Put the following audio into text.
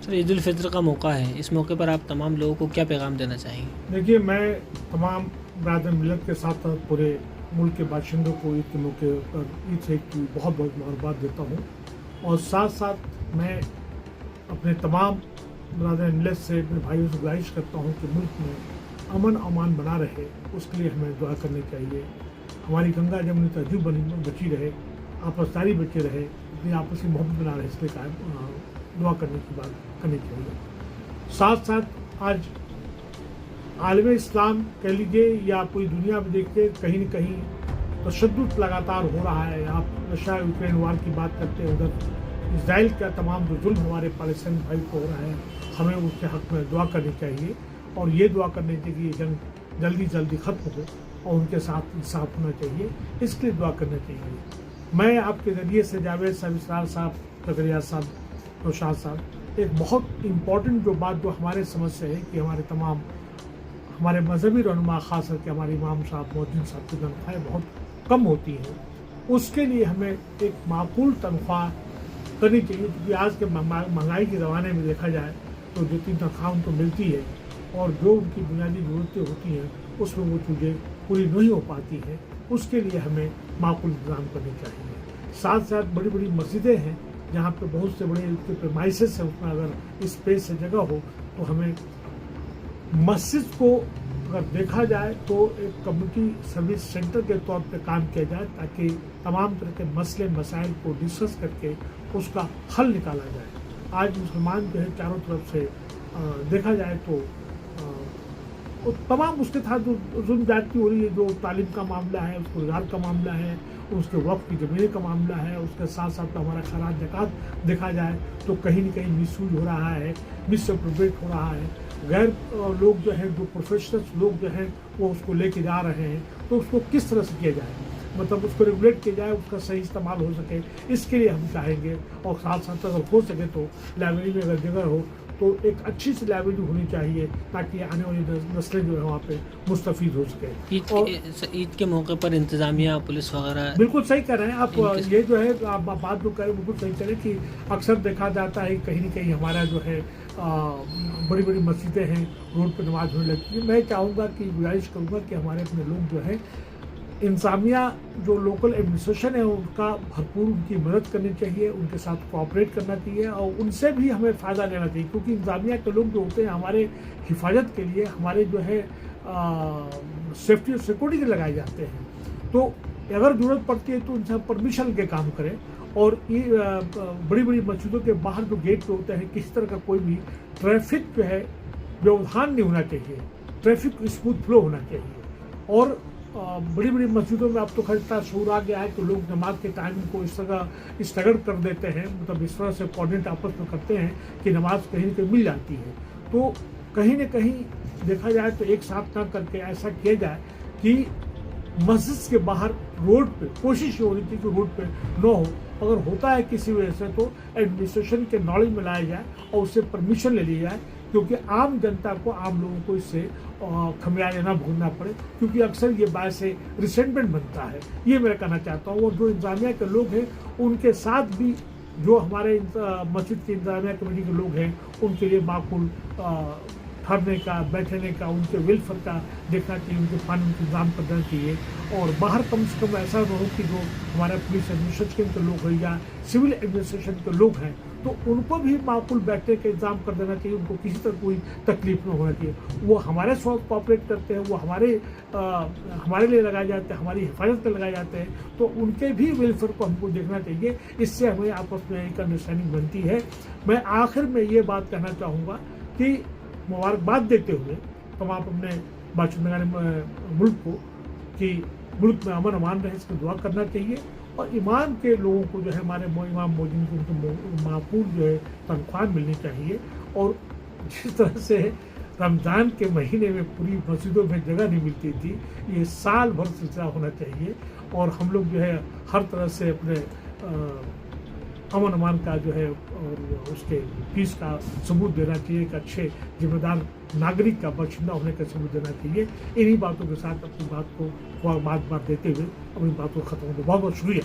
سر عید الفطر کا موقع ہے، اس موقع پر آپ تمام لوگوں کو کیا پیغام دینا چاہیں گے؟ دیکھیے، میں تمام برادر ملت کے ساتھ ساتھ پورے ملک کے باشندوں کو عید کے موقع پر عید کی بہت بہت مبارکباد دیتا ہوں، اور ساتھ ساتھ میں اپنے تمام برادر ملت سے اپنے بھائیوں سے گزارش کرتا ہوں کہ ملک میں امن امان بنا رہے، اس کے لیے ہمیں دعا کرنی چاہیے. ہماری گنگا جمنی تہذیب بچی رہے، آپس داری بچے رہے، اپنی آپسی محبت بنا رہے، اس کے دعا کرنے کی بات کرنی چاہیے. ساتھ ساتھ آج عالم اسلام کہہ لیجیے یا پوری دنیا میں دیکھتے کہیں نہ کہیں تشدد لگاتار ہو رہا ہے. آپ رشیا یوکرین وار کی بات کرتے ہیں، ادھر اسرائیل کا تمام جو ظلم ہمارے پالیستین بھائی کو ہو رہا ہے، ہمیں اس کے حق میں دعا کرنی چاہیے، اور یہ دعا کرنی چاہیے کہ یہ جنگ جلدی ختم ہو اور ان کے ساتھ انصاف ہونا چاہیے، اس کے لیے دعا کرنا چاہیے. میں آپ کے ذریعے سے جاوید صاحب، اسرار صاحب، زکریا صاحب، نوشاد صاحب، ایک بہت امپورٹنٹ جو بات جو ہمارے سمجھ سے ہے کہ ہمارے مذہبی رہنما، خاص کر کے ہمارے امام صاحب، مؤذن صاحب کی تنخواہیں بہت کم ہوتی ہیں، اس کے لیے ہمیں ایک معقول تنخواہ کرنی چاہیے. کیونکہ آج کے مہنگائی کے زمانے میں دیکھا جائے تو جو تنخواہ ان کو ملتی ہے اور جو ان کی بنیادی ضرورتیں ہوتی ہیں اس میں وہ چیزیں پوری نہیں ہو پاتی ہیں، اس کے لیے ہمیں معقول انتظام کرنے چاہیے. ساتھ ساتھ بڑی بڑی مسجدیں ہیں جہاں پہ بہت سے بڑے پریمائسز ہیں، اس میں اگر اسپیس سے جگہ ہو تو ہمیں مسجد کو اگر دیکھا جائے تو ایک کمیونٹی سروس سینٹر کے طور پہ کام کیا جائے، تاکہ تمام طرح کے مسئلے مسائل کو ڈسکس کر کے اس کا حل نکالا جائے. آج مسلمان جو ہے چاروں طرف سے دیکھا جائے تو تمام اس کے ساتھ جو ظلم زیادتی ہو رہی ہے، جو تعلیم کا معاملہ ہے، اس کو روزگار کا معاملہ ہے، اس کے وقت کی زمینیں کا معاملہ ہے، اس کے ساتھ ساتھ ہمارا خراج زکوٰۃ دیکھا جائے تو کہیں نہ کہیں مس یوز ہو رہا ہے، مس اپروپریٹ ہو رہا ہے. غیر لوگ جو ہیں، جو پروفیشنلس لوگ جو ہیں وہ اس کو لے کے جا رہے ہیں، تو اس کو کس طرح سے کیا جائے، مطلب اس کو ریگولیٹ کیا جائے، اس کا صحیح استعمال ہو سکے، اس کے لیے ہم چاہیں گے. اور ساتھ ساتھ اگر ہو سکے تو لائبریری میں اگر جگہ ہو تو ایک اچھی سی لائبریری ہونی چاہیے، تاکہ آنے والی نسلیں جو ہے وہاں پہ مستفید ہو سکے. عید کے موقع پر انتظامیہ، پولیس وغیرہ بالکل صحیح کر رہے ہیں آپ. یہ جو ہے آپ بات جو کریں بالکل صحیح کریں کہ اکثر دیکھا جاتا ہے کہیں نہ کہیں ہمارا جو ہے بڑی بڑی مسجدیں ہیں، روڈ پہ نماز ہونے لگتی ہے. میں چاہوں گا کہ گزارش کروں گا کہ ہمارے اپنے لوگ جو ہیں، انتظامیہ جو لوکل ایڈمنسٹریشن ہے ان کا بھرپور ان کی مدد کرنی چاہیے، ان کے ساتھ کوآپریٹ کرنا چاہیے، اور ان سے بھی ہمیں فائدہ لینا چاہیے. کیونکہ انتظامیہ کے لوگ جو ہوتے ہیں ہمارے حفاظت کے لیے، ہمارے جو ہے سیفٹی اور سیکورٹی کے لگائے جاتے ہیں، تو اگر ضرورت پڑتی ہے تو ان سے پرمیشن کے کام کریں. اور یہ بڑی بڑی مسجدوں کے باہر جو گیٹ پہ ہوتے ہیں، کسی طرح کا کوئی بھی ٹریفک جو ہے ویوہان نہیں ہونا چاہیے، ٹریفک اسموتھ فلو ہونا چاہیے. اور بڑی بڑی مسجدوں میں اب تو خرچہ شعور آ گیا ہے کہ لوگ نماز کے ٹائم کو اس طرح اسٹگڑ کر دیتے ہیں، مطلب اس طرح سے کوآرڈینیٹ آپس میں کرتے ہیں کہ نماز کہیں نہ کہیں مل جاتی ہے. تو کہیں نہ کہیں دیکھا جائے تو ایک ساتھ نہ کر کے ایسا کیا جائے کہ مسجد کے باہر روڈ پہ کوشش یہ ہو رہی تھی کہ روڈ پہ نہ ہو. اگر ہوتا ہے کسی وجہ سے تو ایڈمنسٹریشن کے نالج میں لایا جائے اور اس سے پرمیشن لے لی جائے، کیونکہ عام جنتا کو، عام لوگوں کو اس سے خمیازہ نہ بھگتنا پڑے، کیونکہ اکثر یہ باعث ریسنٹمنٹ بنتا ہے. یہ میں کہنا چاہتا ہوں. اور جو انتظامیہ کے لوگ ہیں ان کے ساتھ بھی جو ہمارے مسجد کی انتظامیہ کمیٹی کے لوگ ہیں ان کے لیے معقول ٹھہرنے کا، بیٹھنے کا، ان کے ویلفیئر کا دیکھنا چاہیے، ان کے پانی کا انتظام کرنا چاہیے. اور باہر کم سے کم ایسا نہ ہو کہ جو ہمارے پولیس ایڈمنسٹریشن کے لوگ ہیں یا سول ایڈمنسٹریشن کے لوگ ہیں تو ان کو بھی معقول بیٹھنے کا انتظام کر دینا چاہیے، ان کو کسی طرح کوئی تکلیف نہ ہونا چاہیے. وہ ہمارے ساتھ کوآپریٹ کرتے ہیں، وہ ہمارے لیے لگائے جاتے ہیں، ہماری حفاظت میں لگائے جاتے ہیں، تو ان کے بھی ویلفیئر کو ہم کو دیکھنا چاہیے. اس سے ہمیں آپس میں ایک انڈرسٹینڈنگ بنتی ہے. میں آخر میں یہ بات کہنا چاہوں گا کہ مبارکباد دیتے ہوئے تمام اپنے باشندگان ملک کو کہ ملک میں امن امان رہے، اس کی دعا کرنا چاہیے. اور ایمان کے لوگوں کو جو ہے ہمارے امام مؤذن کو ان کو معقول جو ہے تنخواہ ملنی چاہیے. اور جس طرح سے رمضان کے مہینے میں پوری مسجدوں میں جگہ نہیں ملتی تھی، یہ سال بھر سلسلہ ہونا چاہیے. اور ہم لوگ جو ہے ہر طرح سے اپنے امن امان کا جو ہے اور اس کے پیس کا ثبوت دینا چاہیے، ایک اچھے ذمہ دار ناگرک کا باشندہ ہونے کا ثبوت دینا چاہیے. انہی باتوں کے ساتھ اپنی بات کو بار بار دیتے ہوئے اپنی بات کو ختم کروں. بہت بہت شکریہ.